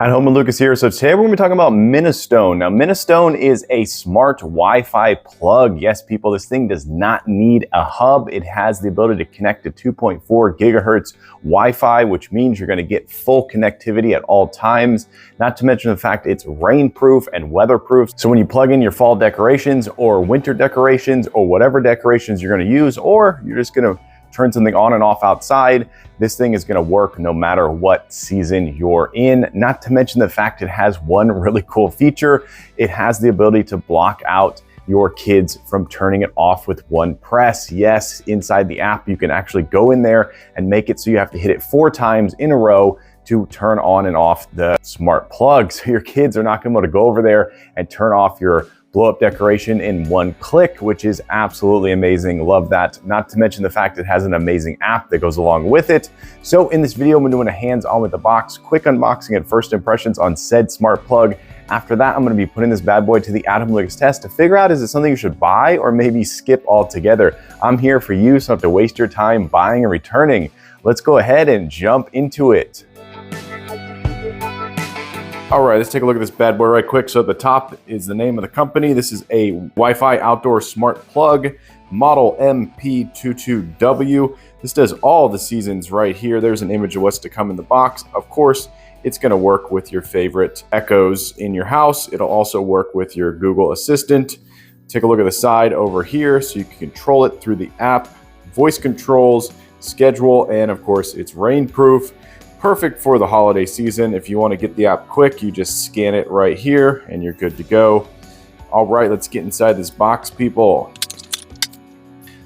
At home with Lucas here. So today we're going to be talking about Minoston. Now Minoston is a smart Wi-Fi plug. Yes, people, this thing does not need a hub. It has the ability to connect to 2.4 gigahertz Wi-Fi, which means you're going to get full connectivity at all times. Not to mention the fact it's rainproof and weatherproof. So when you plug in your fall decorations or winter decorations or whatever decorations you're going to use, or you're just going to turn something on and off outside, this thing is going to work no matter what season you're in. Not to mention the fact it has one really cool feature. It has the ability to block out your kids from turning it off with one press. Yes, inside the app, you can actually go in there and make it so you have to hit it 4 times in a row to turn on and off the smart plug. So your kids are not going to be able to go over there and turn off your blow up decoration in one click, which is absolutely amazing. Love that. Not to mention the fact it has an amazing app that goes along with it. So in this video, I'm doing a hands-on with the box, quick unboxing and first impressions on said smart plug. After that, I'm going to be putting this bad boy to the Adam Lucas test to figure out, is it something you should buy or maybe skip altogether? I'm here for you, so don't have to waste your time buying and returning. Let's go ahead and jump into it. All right, let's take a look at this bad boy right quick. So at the top is the name of the company. This is a Wi-Fi outdoor smart plug, model MP22W. This does all the seasons right here. There's an image of what's to come in the box. Of course, it's gonna work with your favorite Echoes in your house. It'll also work with your Google Assistant. Take a look at the side over here so you can control it through the app, voice controls, schedule, and of course, it's rainproof. Perfect for the holiday season. If you want to get the app quick, you just scan it right here and you're good to go. All right, let's get inside this box, people.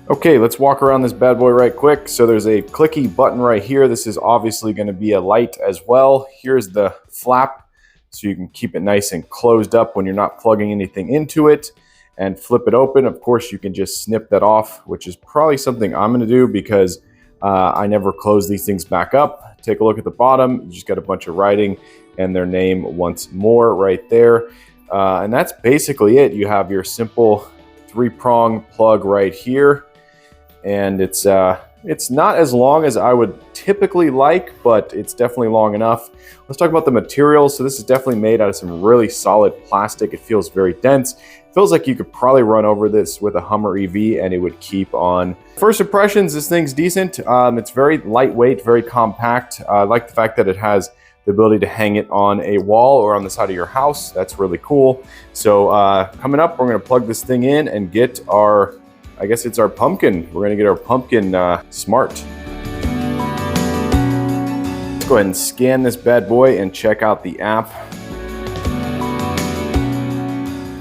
Okay, let's walk around this bad boy right quick. So there's a clicky button right here. This is obviously going to be a light as well. Here's the flap, so you can keep it nice and closed up when you're not plugging anything into it. And flip it open. Of course, you can just snip that off, which is probably something I'm going to do because I never close these things back up. Take a look at the bottom. You just got a bunch of writing and their name once more right there. And that's basically it. You have your simple 3-prong plug right here. And it's not as long as I would typically like, but it's definitely long enough. Let's talk about the materials. So this is definitely made out of some really solid plastic. It feels very dense. It feels like you could probably run over this with a Hummer EV and it would keep on. First impressions, this thing's decent. It's very lightweight, very compact. I like the fact that it has the ability to hang it on a wall or on the side of your house. That's really cool. So coming up, we're gonna plug this thing in and get our, I guess it's our pumpkin. We're gonna get our pumpkin smart. Let's go ahead and scan this bad boy and check out the app.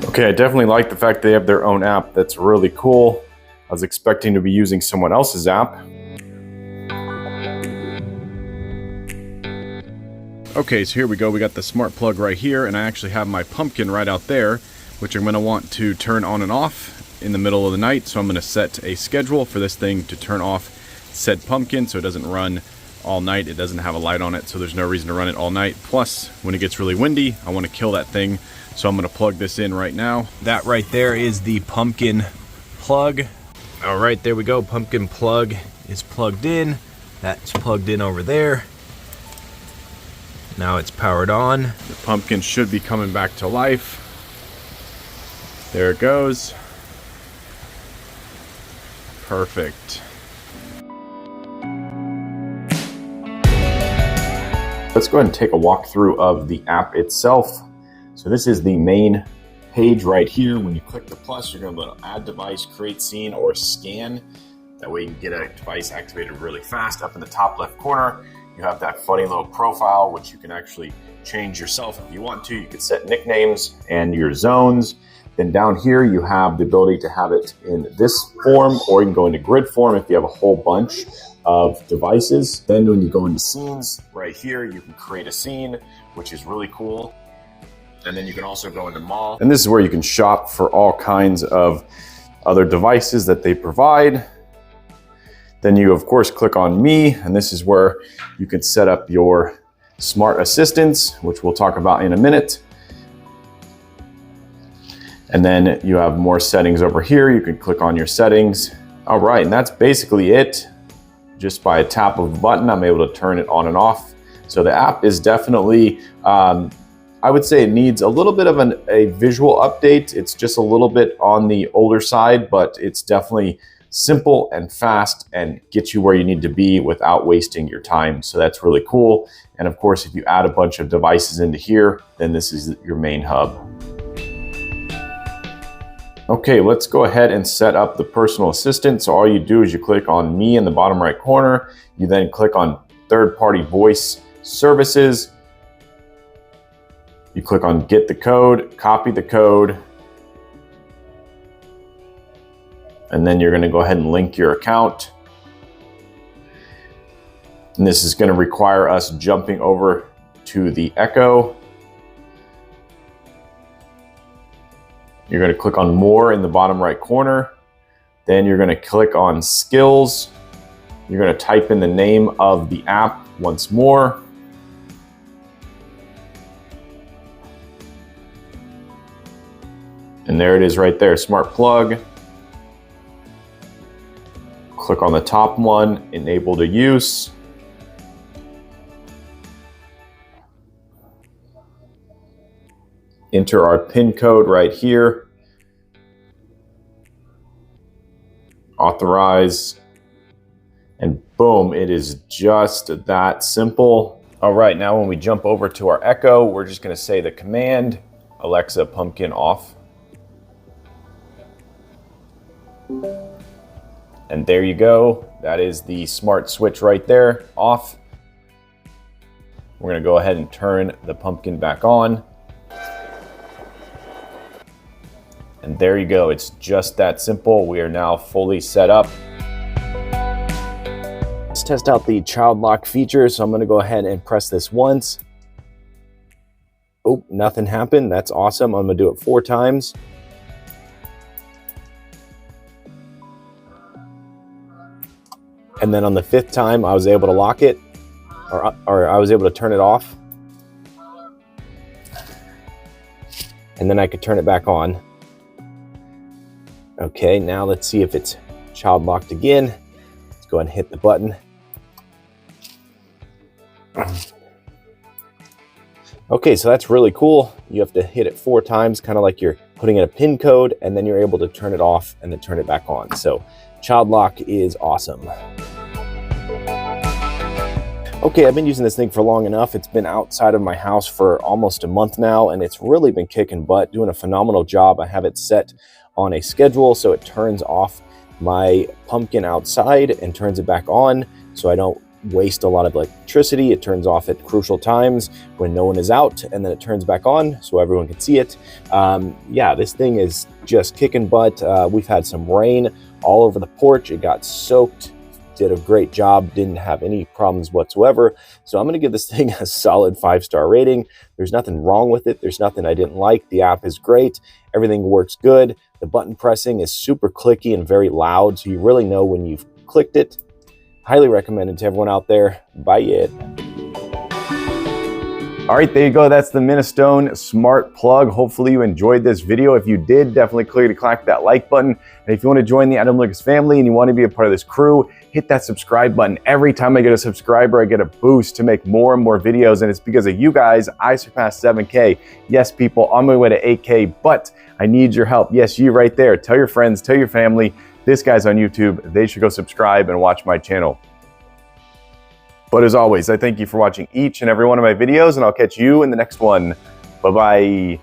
Okay, I definitely like the fact they have their own app. That's really cool. I was expecting to be using someone else's app. Okay, so here we go. We got the smart plug right here, and I actually have my pumpkin right out there, which I'm gonna want to turn on and off in the middle of the night. So I'm gonna set a schedule for this thing to turn off said pumpkin so it doesn't run all night. It doesn't have a light on it, so there's no reason to run it all night. Plus, when it gets really windy, I wanna kill that thing. So I'm gonna plug this in right now. That right there is the pumpkin plug. All right, there we go. Pumpkin plug is plugged in. That's plugged in over there. Now it's powered on. The pumpkin should be coming back to life. There it goes. Perfect. Let's go ahead and take a walkthrough of the app itself. So this is the main page right here. When you click the plus, you're going to be able to add device, create scene, or scan. That way you can get a device activated really fast. Up in the top left corner, you have that funny little profile, which you can actually change yourself if you want to. You can set nicknames and your zones. Then down here, you have the ability to have it in this form, or you can go into grid form if you have a whole bunch of devices. Then when you go into scenes, right here, you can create a scene, which is really cool. And then you can also go into mall. And this is where you can shop for all kinds of other devices that they provide. Then you, of course, click on me, and this is where you can set up your smart assistants, which we'll talk about in a minute. And then you have more settings over here. You can click on your settings. All right, and that's basically it. Just by a tap of a button, I'm able to turn it on and off. So the app is definitely, I would say it needs a little bit of a visual update. It's just a little bit on the older side, but it's definitely simple and fast and gets you where you need to be without wasting your time. So that's really cool. And of course, if you add a bunch of devices into here, then this is your main hub. Okay, let's go ahead and set up the personal assistant. So all you do is you click on me in the bottom right corner. You then click on third-party voice services. You click on get the code, copy the code, and then you're going to go ahead and link your account. And this is going to require us jumping over to the Echo. You're going to click on more in the bottom right corner. Then you're going to click on skills. You're going to type in the name of the app once more. And there it is right there, Smart Plug. Click on the top one, enable to use. Enter our PIN code right here. Authorize. And boom, it is just that simple. All right, now when we jump over to our Echo, we're just gonna say the command, Alexa pumpkin off. And there you go. That is the smart switch right there, off. We're gonna go ahead and turn the pumpkin back on. And there you go. It's just that simple. We are now fully set up. Let's test out the child lock feature. So I'm gonna go ahead and press this once. Oh, nothing happened. That's awesome. I'm gonna do it 4 times. And then on the 5th time, I was able to lock it, or I was able to turn it off. And then I could turn it back on. Okay, now let's see if it's child locked again. Let's go ahead and hit the button. Okay, so that's really cool. You have to hit it 4 times, kind of like you're putting in a PIN code, and then you're able to turn it off and then turn it back on. So child lock is awesome. Okay, I've been using this thing for long enough. It's been outside of my house for almost a month now, and it's really been kicking butt, doing a phenomenal job. I have it set on a schedule so it turns off my pumpkin outside and turns it back on so I don't waste a lot of electricity. It turns off at crucial times when no one is out, and then it turns back on so everyone can see it. Yeah, this thing is just kicking butt. We've had some rain all over the porch. It got soaked. Did a great job, didn't have any problems whatsoever. So I'm gonna give this thing a solid 5-star rating. There's nothing wrong with it. There's nothing I didn't like. The app is great. Everything works good. The button pressing is super clicky and very loud, so you really know when you've clicked it. Highly recommended to everyone out there. Buy it. All right, there you go. That's the Minoston Smart Plug. Hopefully you enjoyed this video. If you did, definitely click that like button. And if you want to join the Adam Lucas family and you want to be a part of this crew, hit that subscribe button. Every time I get a subscriber, I get a boost to make more and more videos. And it's because of you guys, I surpassed 7K. Yes, people, on my way to 8K, but I need your help. Yes, you right there. Tell your friends, tell your family, this guy's on YouTube. They should go subscribe and watch my channel. But as always, I thank you for watching each and every one of my videos, and I'll catch you in the next one. Bye-bye.